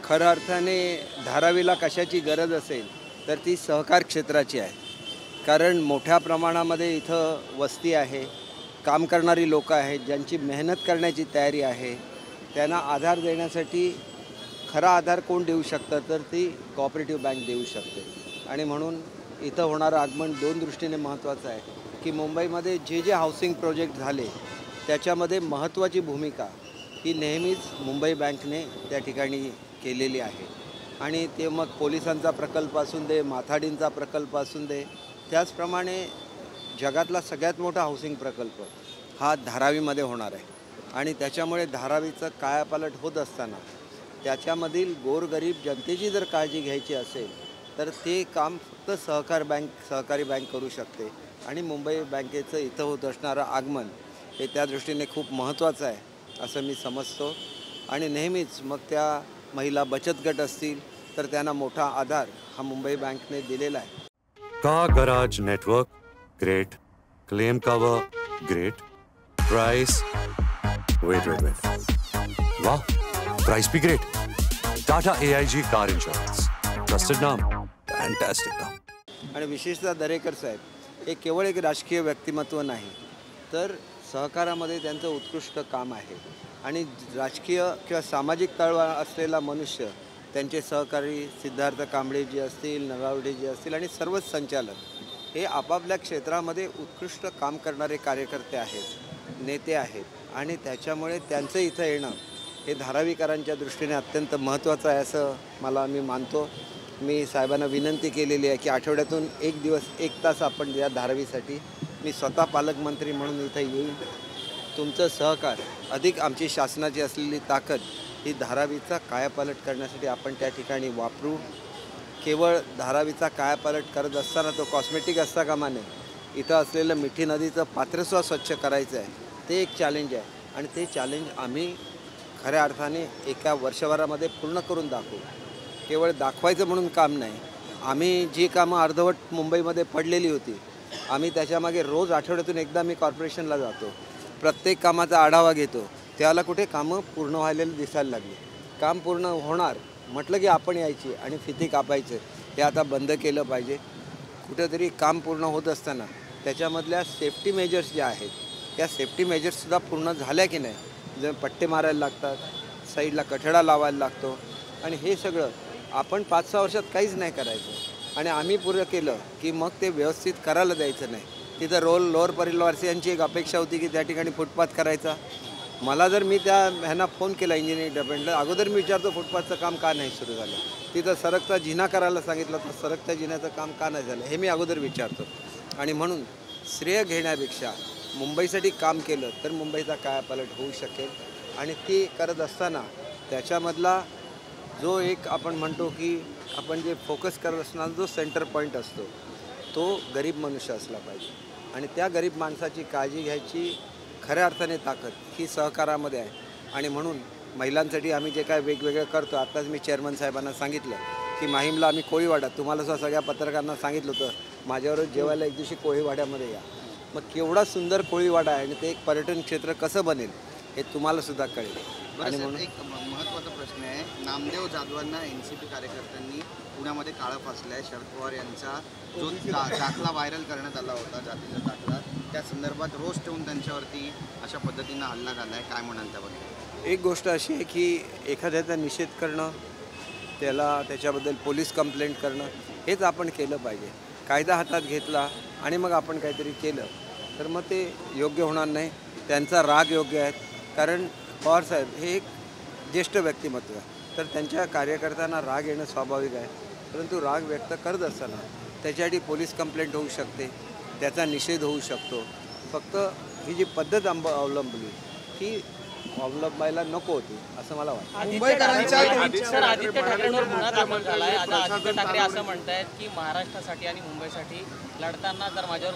खऱ्या अर्थाने धारावीला कशाची गरज असेल तर ती सहकार क्षेत्राची आहे. कारण मोठ्या प्रमाणामध्ये इथं वस्ती आहे, काम करणारी लोकं आहेत, ज्यांची मेहनत करण्याची तयारी आहे. त्यांना आधार देण्यासाठी खरा आधार कोण देऊ शकतं तर ती कोऑपरेटिव्ह बँक देऊ शकते. आणि म्हणून इथं होणारं आगमन दोन दृष्टीने महत्त्वाचं आहे की मुंबईमध्ये जे हाऊसिंग प्रोजेक्ट झाले त्याच्यामध्ये महत्त्वाची भूमिका ही नेहमीच मुंबई बँकने त्या ठिकाणी केलेली आहे. आणि ते मग पोलिसांचा प्रकल्प असून दे, माथाडींचा प्रकल्प असून दे, त्याचप्रमाणे जगातला सगळ्यात मोठा हाऊसिंग प्रकल्प हा धारावीमध्ये होणार आहे. आणि त्याच्यामुळे धारावीचं कायापालट होत असताना त्याच्यामधील गोरगरीब जनतेची जर काळजी घ्यायची असेल तर ते काम फक्त सहकारी बँक करू शकते. आणि मुंबई बँकेचं इथं होत असणारं आगमन हे त्या दृष्टीने खूप महत्त्वाचं आहे असं मी समजतो. आणि नेहमीच मग त्या महिला बचत गट असतील तर त्यांना मोठा आधार हा मुंबई बँकने दिलेला आहे. Car garage network great, claim cover great, price wait वाह, प्राइस भी great. Tata AIG car insurance, trusted नाम, फैंटास्टिक नाम. आणि विशेषतः दरेकर साहेब हे केवळ एक राजकीय व्यक्तिमत्व नाही तर सहकारामध्ये त्यांचं उत्कृष्ट काम आहे. आणि राजकीय किंवा सामाजिक तळवा असलेला मनुष्य त्यांचे सहकारी सिद्धार्थ कांबळेजी असतील, नगावडेजी असतील आणि सर्वच संचालक हे आपापल्या क्षेत्रामध्ये उत्कृष्ट काम करणारे कार्यकर्ते आहेत, नेते आहेत. आणि त्याच्यामुळे त्यांचं इथं येणं हे धारावीकरांच्या दृष्टीने अत्यंत महत्त्वाचं आहे असं मी मानतो. मी साहेबांना विनंती केलेली आहे की आठवड्यातून एक दिवस 1 तास आपण या धारावीसाठी मी स्वतः पालकमंत्री म्हणून इथं येईन. तुमचं सहकार अधिक आमची शासनाची असलेली ताकद ही धारावीचा कायापालट करण्यासाठी आपण त्या ठिकाणी वापरू. केवळ धारावीचा कायापालट करत असताना तो कॉस्मेटिक असता कामा नये. इथं असलेलं मिठी नदीचं पात्रसुद्धा स्वच्छ करायचं आहे, ते एक चॅलेंज आहे. आणि ते चॅलेंज आम्ही खऱ्या अर्थाने एका वर्षभरामध्ये पूर्ण करून दाखवू. केवळ दाखवायचं म्हणून काम नाही. आम्ही जी कामं अर्धवट मुंबईमध्ये पडलेली होती आम्ही त्याच्यामागे रोज आठवड्यातून एकदा मी कॉर्पोरेशनला जातो, प्रत्येक कामाचा आढावा घेतो. त्याला कुठे कामं पूर्ण व्हायला दिसायला लागली. काम पूर्ण होणार म्हटलं की आपण यायची आणि फिती कापायचं हे आता बंद केलं पाहिजे. कुठेतरी काम पूर्ण होत असताना त्याच्यामधल्या सेफ्टी मेजर्स ज्या आहेत त्या सेफ्टी मेजर्ससुद्धा पूर्ण झाल्या की नाही. जर पट्टे मारायला लागतात, साईडला कठडा लावायला लागतो. आणि हे सगळं आपण 5-6 वर्षात काहीच नाही करायचं आणि आम्ही पुरं केलं की मग ते व्यवस्थित करायला द्यायचं नाही. तिथं लोअर परिवारवासियांची एक अपेक्षा होती की त्या ठिकाणी फुटपाथ करायचा. मला जर मी त्या ह्यांना फोन केला इंजिनिअरिंग डिपार्टमेंटला, अगोदर मी विचारतो फुटपाथचं काम का नाही सुरू झालं. तिथं सरकता जिना करायला सांगितलं तर सरकता जिन्याचं काम का नाही झालं हे मी अगोदर विचारतो. आणि म्हणून श्रेय घेण्यापेक्षा मुंबईसाठी काम केलं तर मुंबईचा कायापालट होऊ शकेल. आणि ती करत असताना त्याच्यामधला जो एक आपण म्हणतो की आपण जे फोकस करत असणार जो सेंटर पॉईंट असतो तो गरीब मनुष्य असला पाहिजे. आणि त्या गरीब माणसाची काळजी घ्यायची खऱ्या अर्थाने ताकद ही सहकारामध्ये आहे. आणि म्हणून महिलांसाठी आम्ही जे काय वेगवेगळं करतो, आत्ताच मी चेअरमन साहेबांना सांगितलं की माहीमला आम्ही कोळीवाडा, तुम्हाला सुद्धा सगळ्या पत्रकारांना सांगितलं होतं माझ्याबरोबर जेवायला एक दिवशी कोळीवाड्यामध्ये या. मग केवढा सुंदर कोळीवाडा आहे आणि ते एक पर्यटन क्षेत्र कसं बनेल हे तुम्हालासुद्धा कळेल. आणि म्हणून एक महत्त्वाचा प्रश्न आहे, नामदेव जाधवांना NCP कार्यकर्त्यांनी पुण्यामध्ये काळं फासलं आहे. शरद पवार यांचा जो दाखला व्हायरल करण्यात आला होता, जातीचा दाखला, त्या संदर्भात रोष ठेवून त्यांच्यावरती अशा पद्धतीनं हल्ला झाला आहे, काय म्हणाल त्याबद्दल? एक गोष्ट अशी आहे की एखाद्याचा निषेध करणं, त्याच्याबद्दल पोलीस कंप्लेंट करणं हेच आपण केलं पाहिजे. कायदा हातात घेतला आणि मग आपण काहीतरी केलं तर मग ते योग्य होणार नाही. त्यांचा राग योग्य आहे कारण पवारसाहेब हे एक ज्येष्ठ व्यक्तिमत्व आहे तर त्यांच्या कार्यकर्त्यांना राग येणं स्वाभाविक आहे. परंतु राग व्यक्त करत असताना त्याच्यासाठी पोलीस कंप्लेंट होऊ शकते, त्याचा निषेध होऊ शकतो. फक्त ही जी पद्धत अवलंबली ही अवलंबायला नको होती असं मला वाटतं. आदित्य ठाकरेंवर गुन्हा दाखल झालाय. आता आदित्य ठाकरे असं म्हणतायत की महाराष्ट्रासाठी आणि मुंबईसाठी लढताना जर माझ्यावर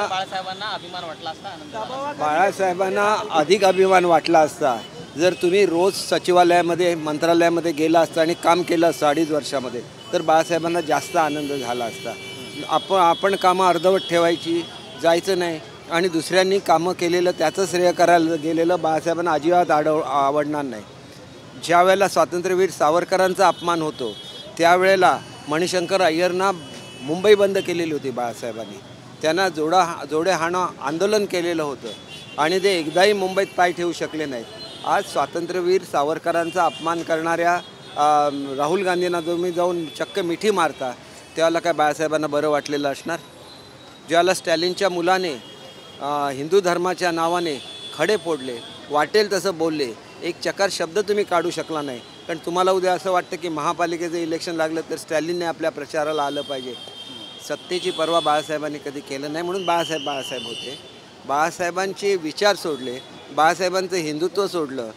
बाळासाहेबांना अभिमान वाटला असता, आनंद बाळासाहेबांना अधिक अभिमान वाटला असता जर तुम्ही रोज सचिवालयामध्ये मंत्रालयामध्ये गेला असता आणि काम केलं असतं 2.5 वर्षामध्ये तर बाळासाहेबांना जास्त आनंद झाला असता. आपण कामं अर्धवट ठेवायची, जायचं नाही आणि दुसऱ्यांनी कामं केलेलं त्याचं श्रेय करायला गेलेलं बाळासाहेबांना अजिबात आवडणार नाही. ज्या वेळेला स्वातंत्र्यवीर सावरकरांचा अपमान होतो त्यावेळेला मणिशंकर अय्यरना मुंबई बंद केलेली होती बाळासाहेबांनी. त्यांना जोडे हाणं आंदोलन केलेलं होतं आणि ते एकदाही मुंबईत पाय ठेवू शकले नाहीत. आज स्वातंत्र्यवीर सावरकरांचा अपमान करणाऱ्या राहुल गांधींना तुम्ही जाऊन चक्क मिठी मारता, त्यावेळेला काय बाळासाहेबांना बरं वाटलेलं असणार? ज्यावेळेला स्टॅलिनच्या मुलाने हिंदू धर्माच्या नावाने खडे फोडले, वाटेल तसं बोलले, एक चकार शब्द तुम्ही काढू शकला नाही. कारण तुम्हाला उद्या असं वाटतं की महापालिकेचं इलेक्शन लागलं तर स्टॅलिनने आपल्या प्रचाराला आलं पाहिजे. सत्तेची पर्वा बाळासाहेबांनी कधी केलं नाही, म्हणून बाळासाहेब होते. बाळासाहेबांचे विचार सोडले, बाळासाहेबांचं हिंदुत्व सोडलं.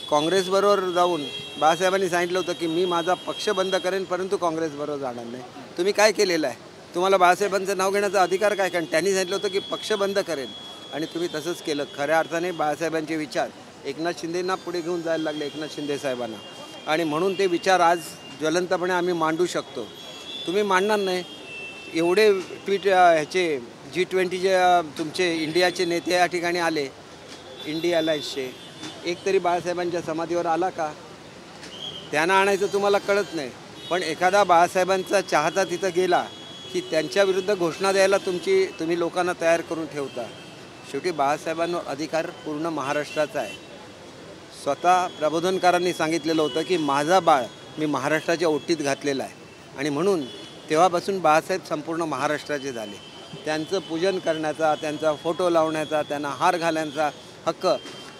काँग्रेसबरोबर जाऊन बाळासाहेबांनी सांगितलं होतं की मी माझा पक्ष बंद करेन परंतु काँग्रेसबरोबर जाणार नाही. तुम्ही काय केलेलं आहे? तुम्हाला बाळासाहेबांचं नाव घेण्याचा अधिकार काय? कारण त्यांनी सांगितलं होतं की पक्ष बंद करेन आणि तुम्ही तसंच केलं. खऱ्या अर्थाने बाळासाहेबांचे विचार एकनाथ शिंदेंना पुढे घेऊन जायला लागले, एकनाथ शिंदे साहेबांना, आणि म्हणून ते विचार आज ज्वलंतपणे आम्ही मांडू शकतो. तुम्ही मांडणार नाही. एवढे ट्विट ह्याचे G20चे तुमचे इंडियाचे नेते या ठिकाणी आले, इंडिया अलायन्सचे, एक तरी बाळासाहेबांच्या समाधीवर आला का? त्यांना आणायचं तुम्हाला कळत नाही. पण एखादा बाळासाहेबांचा चाहता तिथं गेला की त्यांच्या विरुद्ध घोषणा द्यायला तुम्ही लोकांना तयार करून ठेवता. शेवटी बाळासाहेबांवर अधिकार पूर्ण महाराष्ट्राचा आहे. स्वतः प्रबोधनकारांनी सांगितलेलं होतं की माझा बाळ मी महाराष्ट्राच्या ओटीत घातलेला आहे आणि म्हणून तेव्हापासून बाळासाहेब संपूर्ण महाराष्ट्राचे झाले. त्यांचं पूजन करण्याचा, त्यांचा फोटो लावण्याचा, त्यांना हार घालण्याचा हक्क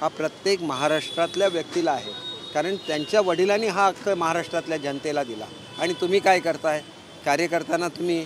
हा प्रत्येक महाराष्ट्रातल्या व्यक्तीला आहे. कारण त्यांच्या वडिलांनी हा हक्क महाराष्ट्रातल्या जनतेला दिला. आणि तुम्ही काय करताय? कार्यकर्त्यांना तुम्ही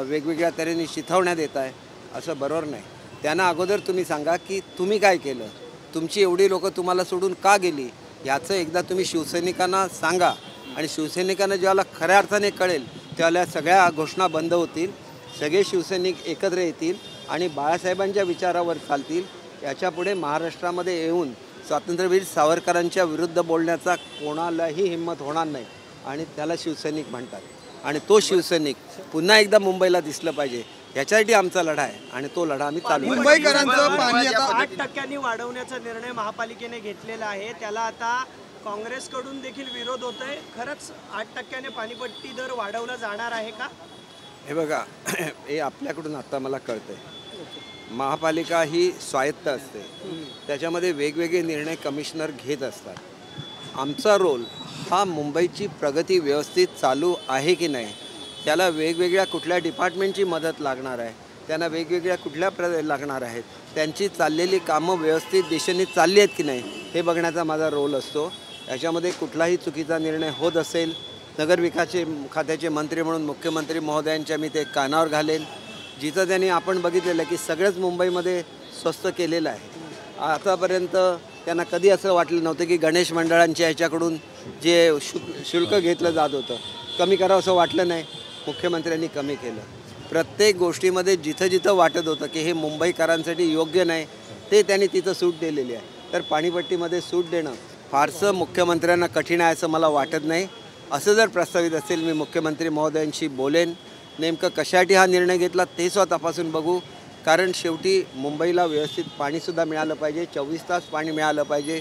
वेगवेगळ्या तऱ्हेने शिथवण्यात देत आहे, असं बरोबर नाही. त्यांना अगोदर तुम्ही सांगा की तुम्ही काय केलं, तुमची एवढी लोकं तुम्हाला सोडून का गेली, याचं एकदा तुम्ही शिवसैनिकांना सांगा. आणि शिवसैनिकांना ज्याला खऱ्या अर्थाने कळेल त्यावेळेला सगळ्या घोषणा बंद होतील, सगळे शिवसैनिक एकत्र येतील आणि बाळासाहेबांच्या विचारावर चालतील. याच्यापुढे महाराष्ट्रामध्ये येऊन स्वातंत्र्यवीर सावरकरांच्या विरुद्ध बोलण्याचा कोणालाही हिंमत होणार नाही आणि त्याला शिवसैनिक म्हणतात. आणि तो शिवसैनिक पुन्हा एकदा मुंबईला दिसलं पाहिजे, याच्यासाठी आमचा लढा आहे आणि तो लढा आम्ही चालू. मुंबईकरांचं पाणी आता 8% वाढवण्याचा निर्णय महापालिकेने घेतलेला आहे, त्याला आता काँग्रेसकडून देखील विरोध होत आहे. खरंच 8% पाणीपट्टी दर वाढवला जाणार आहे का? हे बघा, हे आपल्याकडून आता मला कळतंय. महापालिका ही स्वायत्त असते, त्याच्यामध्ये वेगवेगळे निर्णय कमिशनर घेत असतात. आमचा रोल हा मुंबईची प्रगती व्यवस्थित चालू आहे की नाही, त्याला वेगवेगळ्या कुठल्या डिपार्टमेंटची मदत लागणार आहे, त्यांना वेगवेगळ्या कुठल्या लागणार आहेत, त्यांची चाललेली कामं व्यवस्थित दिशेने चालली आहेत की नाही हे बघण्याचा माझा रोल असतो. याच्यामध्ये कुठलाही चुकीचा निर्णय होत असेल, नगरविकास खात्याचे मंत्री म्हणून मुख्यमंत्री महोदयांच्या मी ते कानावर घालेल. जिथं त्यांनी आपण बघितलेलं आहे की सगळंच मुंबईमध्ये स्वस्त केलेलं आहे. आतापर्यंत त्यांना कधी असं वाटलं नव्हतं की गणेश मंडळांच्या ह्याच्याकडून जे शुल्क घेतलं जात होतं कमी करावं असं वाटलं नाही. मुख्यमंत्र्यांनी कमी केलं. प्रत्येक गोष्टीमध्ये जिथं जिथं वाटत होतं की हे मुंबईकरांसाठी योग्य नाही ते त्यांनी तिथं सूट दिलेली आहे. तर पाणीपट्टीमध्ये सूट देणं फारसं मुख्यमंत्र्यांना कठीण आहे असं मला वाटत नाही. असं जर प्रस्तावित असेल मी मुख्यमंत्री महोदयांशी बोलेन. नेमकं कशासाठी हा निर्णय घेतला ते स्वतः तपासून बघू. कारण शेवटी मुंबईला व्यवस्थित पाणीसुद्धा मिळालं पाहिजे, 24 तास पाणी मिळालं पाहिजे.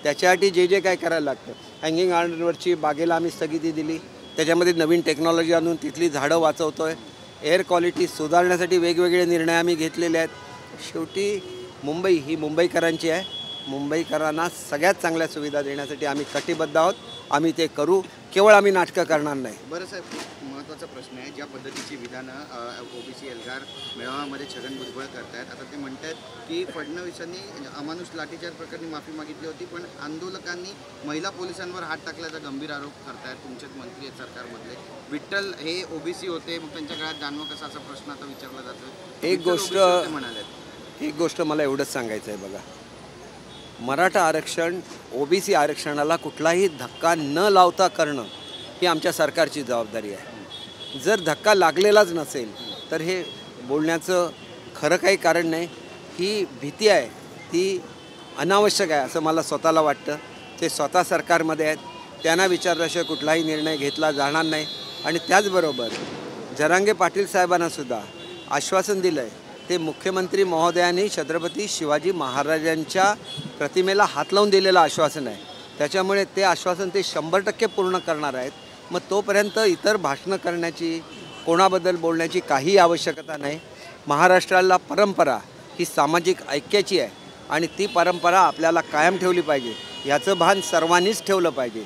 त्याच्यासाठी जे जे काय करायला लागतं, हँगिंग आर्डरवरची बागेला आम्ही स्थगिती दिली, त्याच्यामध्ये नवीन टेक्नॉलॉजी आणून तिथली झाडं वाचवतो आहे. एअर क्वालिटी सुधारण्यासाठी वेगवेगळे निर्णय आम्ही घेतलेले आहेत. शेवटी मुंबई ही मुंबईकरांची आहे. मुंबईकरांना सगळ्यात चांगल्या सुविधा देण्यासाठी आम्ही कटिबद्ध आहोत. आम्ही ते करू, केवळ आम्ही नाटकं करणार नाही. बरं साहेब, महत्त्वाचा प्रश्न आहे. ज्या पद्धतीची विधानं ओबीसी एल्गार मेळाव्यामध्ये छगन भुजबळ करतायत, आता ते म्हणतात की फडणवीसांनी अमानुष लाठीचार्ज प्रकरणी माफी मागितली होती, पण आंदोलकांनी महिला पोलिसांवर हात टाकल्याचा गंभीर आरोप करतायत. तुमचेच मंत्री आहेत सरकारमधले. विठ्ठल हे ओबीसी होते, मग त्यांच्या गळ्यात जानवं कसा असा प्रश्न आता विचारला जातो. एक गोष्ट मला एवढंच सांगायचं आहे. बघा, मराठा आरक्षण ओबीसी आरक्षणाला कुठलाही धक्का न लावता करणं ही आमच्या सरकारची जबाबदारी आहे. जर धक्का लागलेलाच नसेल तर हे बोलण्याचं खरं काही कारण नाही. ही भीती आहे ती अनावश्यक आहे असं मला स्वतःला वाटतं. ते स्वतः सरकारमध्ये आहेत, त्यांना विचारल्याशिवाय कुठलाही निर्णय घेतला जाणार नाही. आणि त्याचबरोबर जरांगे पाटील साहेबांनासुद्धा आश्वासन दिलं आहे, ते मुख्यमंत्री महोदयांनी छत्रपती शिवाजी महाराजांच्या प्रतिमेला हात लावून दिलेलं आश्वासन आहे. त्याच्यामुळे ते आश्वासन ते 100% पूर्ण करणार आहेत. मग तोपर्यंत इतर भाषणं करण्याची, कोणाबद्दल बोलण्याची काही आवश्यकता नाही. महाराष्ट्राला परंपरा ही सामाजिक ऐक्याची आहे आणि ती परंपरा आपल्याला कायम ठेवली पाहिजे. याचं भान सर्वांनीच ठेवलं पाहिजे.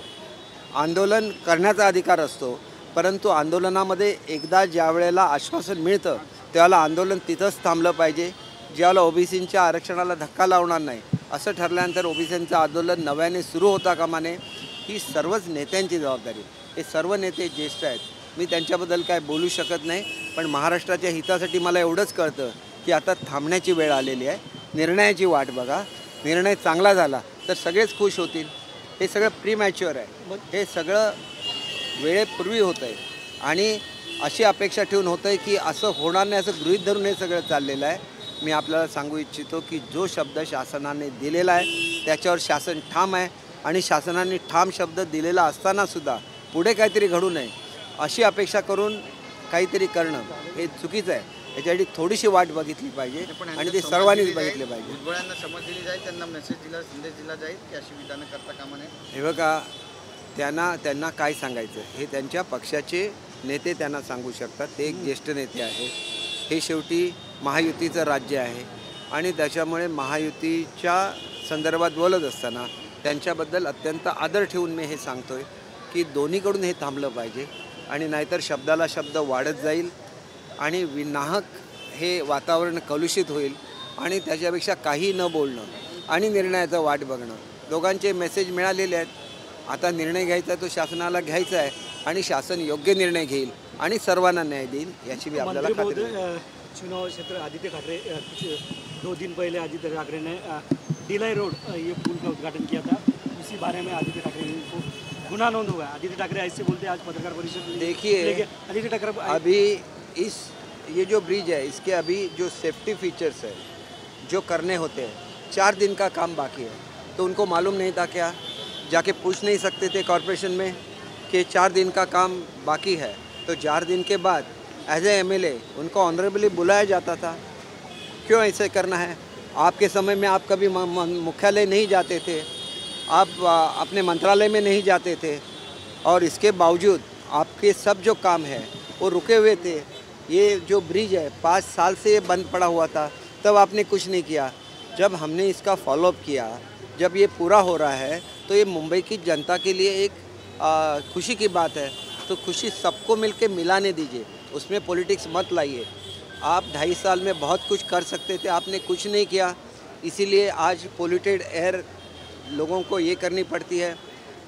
आंदोलन करण्याचा अधिकार असतो, परंतु आंदोलनामध्ये एकदा ज्या वेळेला आश्वासन मिळतं त्यावेळेला आंदोलन तिथंच थांबलं पाहिजे. ज्यावेळेला ओबीसींच्या आरक्षणाला धक्का लावणार नाही असं ठरल्यानंतर ओबीसींचं आंदोलन नव्याने सुरू होता कामा नये. ही सर्वच नेत्यांची जबाबदारी. हे सर्व नेते ज्येष्ठ आहेत, मी त्यांच्याबद्दल काय बोलू शकत नाही. पण महाराष्ट्राच्या हितासाठी मला एवढंच कळतं की आता थांबण्याची वेळ आलेली आहे. निर्णयाची वाट बघा. निर्णय चांगला झाला तर सगळेच खुश होतील. हे सगळं प्रीमॅच्युअर आहे. हे सगळं वेळेपूर्वी होतं आहे आणि अशी अपेक्षा ठेवून होतं आहे की असं होणार नाही असं गृहीत धरून हे सगळं चाललेलं आहे. मी आपल्याला सांगू इच्छितो की जो शब्द शासनाने दिलेला आहे त्याच्यावर शासन ठाम आहे आणि शासनाने ठाम शब्द दिलेला असतानासुद्धा पुढे काहीतरी घडू नये अशी अपेक्षा करून काहीतरी करणं हे चुकीचं आहे. याच्यासाठी थोडीशी वाट बघितली पाहिजे आणि ते सर्वांनीच बघितले पाहिजे. भुजबळांना समज दिली जाईल, त्यांना मेसेज दिला, संदेश दिला जाईल की अशी विधानं करता कामा नये. हे बघा, त्यांना काय सांगायचं हे त्यांच्या पक्षाचे नेते त्यांना सांगू शकतात. ते एक ज्येष्ठ नेते आहेत. हे शेवटी महायुतीचं राज्य आहे आणि त्याच्यामुळे महायुतीच्या संदर्भात बोलत असताना त्यांच्याबद्दल अत्यंत आदर ठेवून मी हे सांगतो आहे की दोन्हीकडून हे थांबलं पाहिजे आणि नाहीतर शब्दाला शब्द वाढत जाईल आणि विनाहक हे वातावरण कलुषित होईल आणि त्याच्यापेक्षा काही न बोलणं आणि निर्णयाचं वाट बघणं. दोघांचे मेसेज मिळालेले आहेत. आता निर्णय घ्यायचा तो शासनाला घ्यायचा आहे आणि शासन योग्य निर्णय घेईल आणि सर्वांना न्याय देईल याची भी आपल्याला खात्री आहे. चुनाव क्षेत्र आदित्य ठाकरे कुछ 2 दिन पहले आदित्य ठाकरे ने डिलाई रोड ये पुल का उद्घाटन किया था. उसी बारे में आदित्य ठाकरे को गुना नोंद हुआ है. आदित्य ठाकरे ऐसे बोलते आज पत्रकार परिषद में. देखिए आदित्य ठाकरे अभी ये जो ब्रिज है इसके अभी जो सेफ्टी फीचर्स है जो करने होते हैं 4 दिन का काम बाकी है. तो उनको मालूम नहीं था क्या? जाके पूछ नहीं सकते थे कॉरपोरेशन में कि 4 दिन का काम बाकी है? तो 4 दिन के बाद एज ए MLA उनको ऑनरेबली बुलाया जाता था. क्यों ऐसे करना है? आपके समय में आप कभी मुख्यालय नहीं जाते थे, आप अपने मंत्रालय में नहीं जाते थे और इसके बावजूद आपके सब जो काम है वो रुके हुए थे. ये जो ब्रिज है 5 साल से ये बंद पड़ा हुआ था, तब आपने कुछ नहीं किया. जब हमने इसका फॉलोअप किया, जब ये पूरा हो रहा है तो ये मुंबई की जनता के लिए एक खुशी की बात है. तो खुशी सबको मिलके मिलाने दीजिए, उसमें पॉलिटिक्स मत लाइए. आप 2.5 साल में बहुत कुछ कर सकते थे, आपने कुछ नहीं किया. इसीलिए आज पोल्यूटेड एयर लोगों को ये करनी पड़ती है.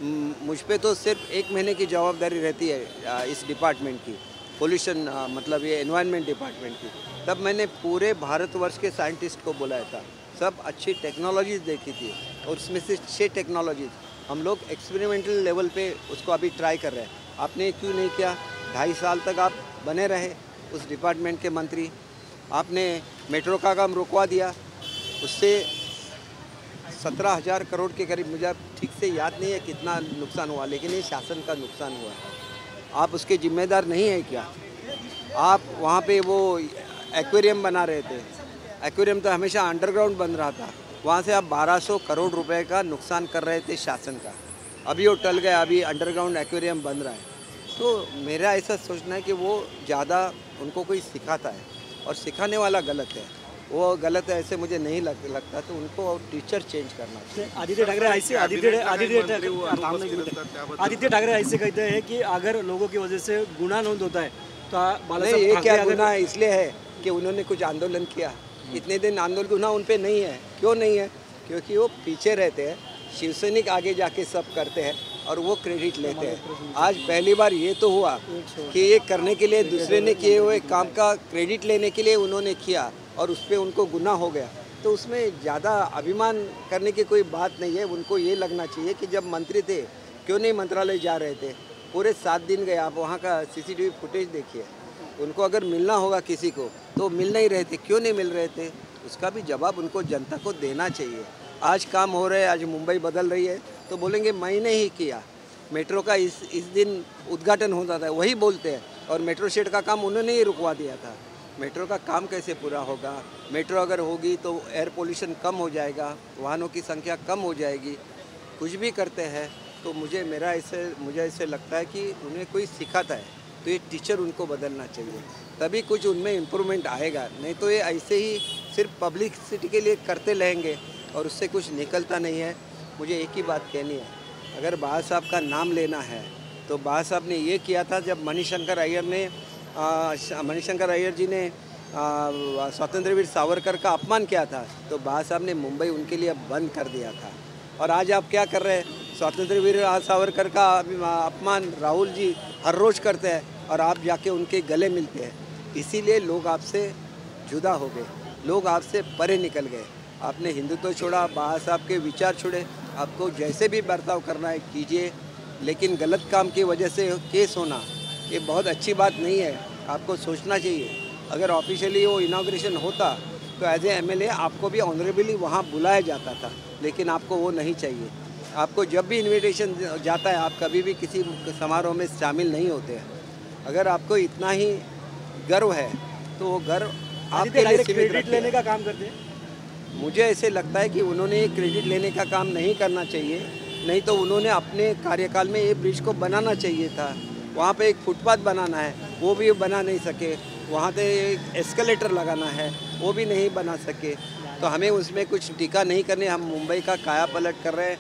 मुझ पे तो सिर्फ 1 महीने की जवाबदारी रहती है इस डिपार्टमेंट की, पोल्यूशन मतलब ये एनवायरनमेंट डिपार्टमेंट की. तब मैंने पूरे भारतवर्ष के साइंटिस्ट को बुलाया था. सब अच्छी टेक्नोलॉजीज़ देखी थी और उसमें से 6 टेक्नोलॉजीज़ हम लोग एक्सपेरिमेंटल लेवल पे उसको अभी ट्राई कर रहे हैं. आपने क्यों नहीं किया? 2.5 साल तक आप बने रहे उस डिपार्टमेंट के मंत्री. आपने मेट्रो का काम रुकवा दिया. उससे 17,000 करोड़ के करीब, मुझे ठीक से याद नहीं है कितना नुकसान हुआ, लेकिन ये शासन का नुकसान हुआ. आप उसके जिम्मेदार नहीं हैं क्या? आप वहाँ पे वो एक्वेरियम बना रहे थे. एक्वेरियम तो हमेशा अंडरग्राउंड बन रहा था. वहाँ से आप 1200 करोड़ रुपए का नुकसान कर रहे थे शासन का. अभी वो टल गया, अभी अंडरग्राउंड एक्वेरियम बन रहा है. तो मेरा ऐसा सोचना है कि वो ज़्यादा उनको कोई सिखाता है और सिखाने वाला गलत है. वो गलत है ऐसे मुझे नहीं लगता. तो उनको टीचर चेंज करना चाहिए. आदित्य ठाकरे ऐसे आदित्य ठाकरे ऐसे कहते हैं कि अगर लोगों की वजह से गुना नोंद होता है तो नहीं, ये क्या गुना है? इसलिए है कि उन्होंने कुछ आंदोलन किया. इतने दिन आंदोलन गुना उन पे नहीं है. क्यों नहीं है? क्योंकि वो पीछे रहते हैं. शिवसैनिक आगे जाके सब करते हैं और वो क्रेडिट लेते हैं. आज पहली बार ये तो हुआ कि ये करने के लिए दूसरे ने किए हुए काम का क्रेडिट लेने के लिए उन्होंने किया और उस पर उनको गुनाह हो गया. तो उसमें ज़्यादा अभिमान करने की कोई बात नहीं है. उनको ये लगना चाहिए कि जब मंत्री थे क्यों नहीं मंत्रालय जा रहे थे? पूरे 7 दिन गए. आप वहाँ का CCTV फुटेज देखिए. उनको अगर मिलना होगा किसी को तो मिल नहीं रहे थे. क्यों नहीं मिल रहे थे? उसका भी जवाब उनको जनता को देना चाहिए. आज काम हो रहे हैं, आज मुंबई बदल रही है तो बोलेंगे मैंने ही किया. मेट्रो का इस दिन उद्घाटन होता था वही बोलते हैं और मेट्रो शेड का काम उन्होंने ही रुकवा दिया था. मेट्रो का काम कैसे पूरा होगा? मेट्रो अगर होगी तो एयर पोल्यूशन कम हो जाएगा, वाहनों की संख्या कम हो जाएगी, कुछ भी करते हैं तो मुझे ऐसे लगता है कि उन्हें कोई सिखाता है तो ये टीचर उनको बदलना चाहिए, तभी कुछ उनमें इम्प्रूवमेंट आएगा। नहीं तो ये ऐसे ही सिर्फ पब्लिसिटी के लिए करते रहेंगे और उससे कुछ निकलता नहीं है। मुझे एक ही बात कहनी है, अगर बाबा साहब का नाम लेना है तो बाबा साहब ने ये किया था जब मणिशंकर अय्यर जी ने स्वतंत्रवीर सावरकर का अपमान किया था, तो बाबा साहब ने मुंबई उनके लिए बंद कर दिया था। और आज आप क्या कर रहे हैं, स्वतंत्रवीर सावरकर का अपमान राहुल जी हर रोज़ करते हैं और आप जाके उनके गले मिलते हैं। इसीलिए लोग आपसे जुदा हो गए, लोग आपसे परे निकल गए। आपने हिंदुत्व छोड़ा, बाबा साहब के विचार छोड़े। आपको जैसे भी बर्ताव करना है कीजिए, लेकिन गलत काम की वजह से केस होना ये बहुत अच्छी बात नहीं है। आपको सोचना चाहिए, अगर ऑफिशियली वो इनाग्रेशन होता तो एज ए MLA आपको भी ऑनरेबली वहाँ बुलाया जाता था, लेकिन आपको वो नहीं चाहिए। आपको जब भी इनविटेशन जाता है आप कभी भी किसी समारोह में शामिल नहीं होते हैं। अगर आपको इतना ही गर्व है तो वो गर्व आपके लिए क्रेडिट लेने का काम करते हैं। मुझे ऐसे लगता है कि उन्होंने क्रेडिट लेने का काम नहीं करना चाहिए, नहीं तो उन्होंने अपने कार्यकाल में ये ब्रिज को बनाना चाहिए था। वहाँ पे एक फुटपाथ बनाना है, वो भी बना नहीं सके। वहाँ पे एक एस्केलेटर लगाना है, वो भी नहीं बना सके। तो हमें उसमें कुछ टीका नहीं करनी। हम मुंबई का काया पलट कर रहे हैं,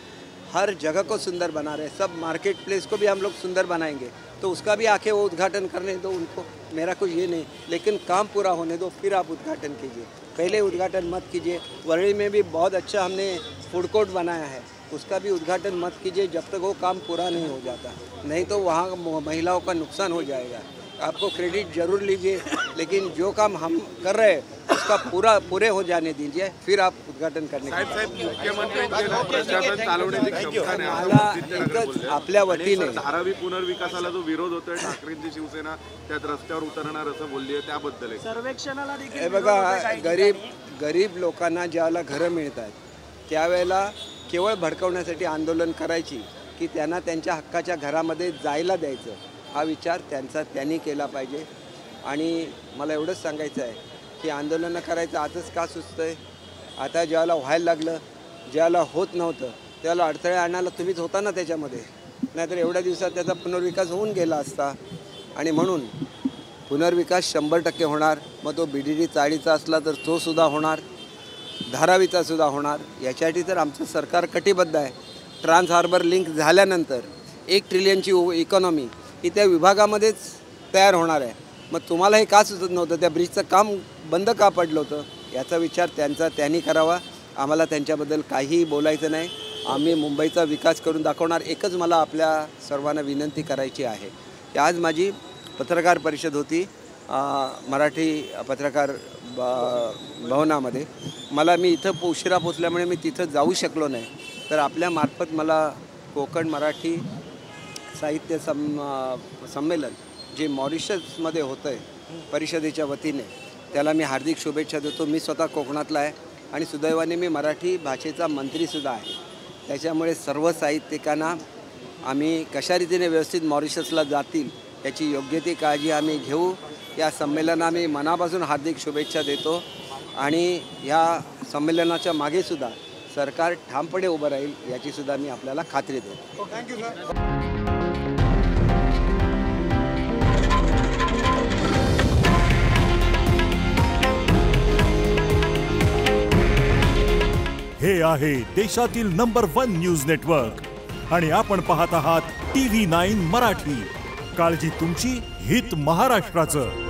हर जगह को सुंदर बना रहे हैं। सब मार्केट प्लेस को भी हम लोग सुंदर बनाएंगे, तो उसका भी आके वो उद्घाटन करने दो उनको, मेरा कुछ ये नहीं। लेकिन काम पूरा होने दो, फिर आप उद्घाटन कीजिए, पहले उद्घाटन मत कीजिए। वर्ली में भी बहुत अच्छा हमने फूड कोर्ट बनाया है, उसका भी उद्घाटन मत कीजिए जब तक वो काम पूरा नहीं हो जाता, नहीं तो वहाँ महिलाओं का नुकसान हो जाएगा। आपको क्रेडिट जरूर लीजिए, लेकिन जो काम हम कर रहे हैं उसका पूरे हो जाने दीजिए, फिर आप उद्घाटन करने के आपल्या वतीने धारावी पुनर्विकासाला जो विरोध होतोय, ठाकरेंची शिवसेना त्यात रस्त्यावर उतरणार असं बोलली आहे, त्याबद्दल सर्वेक्षणाला हे बघा, गरीब लोकांना ज्याला घरं मिळतात त्यावेळेला केवळ भडकवण्यासाठी आंदोलन करायची की त्यांना त्यांच्या हक्काच्या घरामध्ये जायला द्यायचं, हा विचार त्यांनी केला पाहिजे। आणि मला एवढंच सांगायचं आहे की आंदोलनं करायचं आजच का सुचतंय? आता ज्याला व्हायला लागलं, ज्याला होत नव्हतं त्याला अडथळे आणायला तुम्हीच होता ना त्याच्यामध्ये, नाहीतर एवढ्या दिवसात त्याचा पुनर्विकास होऊन गेला असता। आणि म्हणून पुनर्विकास 100% होणार। मग तो BDD चाळीचा असला तर तो सुद्धा होणार, धारावीचा सुद्धा होणार। याच्यासाठी तर आमचं सरकार कटिबद्ध आहे। ट्रान्स हार्बर लिंक झाल्यानंतर 1 ट्रिलियनची इकॉनॉमी ही त्या विभागामध्येच तयार होणार आहे। मग तुम्हाला हे का सुचत नव्हतं? त्या ब्रिजचं काम बंद का पडलं होतं? याचा विचार त्यांनी करावा। आम्हाला त्यांच्याबद्दल काहीही बोलायचं नाही। आम्ही मुंबईचा विकास करून दाखवणार। एकच मला आपल्या सर्वांना विनंती करायची आहे की आज माझी पत्रकार परिषद होती मराठी पत्रकार भवनामध्ये। मी इथं उशिरा पोचल्यामुळे मी तिथं जाऊ शकलो नाही, तर आपल्या मार्फत मला कोकण मराठी साहित्य संमेलन जे मॉरिशसमध्ये होतं आहे परिषदेच्या वतीने, त्याला मी हार्दिक शुभेच्छा देतो। मी स्वतः कोकणातला आहे आणि सुदैवाने मी मराठी भाषेचा मंत्रीसुद्धा आहे। त्याच्यामुळे सर्व साहित्यिकांना आम्ही कशा रीतीने व्यवस्थित मॉरिशसला जातील याची योग्य ती काळजी आम्ही घेऊ। या संमेलनाला मी मनापासून हार्दिक शुभेच्छा देतो आणि या संमेलनाच्या मागेसुद्धा सरकार ठामपणे उभं राहील याचीसुद्धा मी आपल्याला खात्री देतो। Thank you sir. हे आहे देशातील नंबर 1 न्यूज नेटवर्क आणि आपण पाहत आहात TV9 मराठी। काळजी तुमची, हित महाराष्ट्राचं।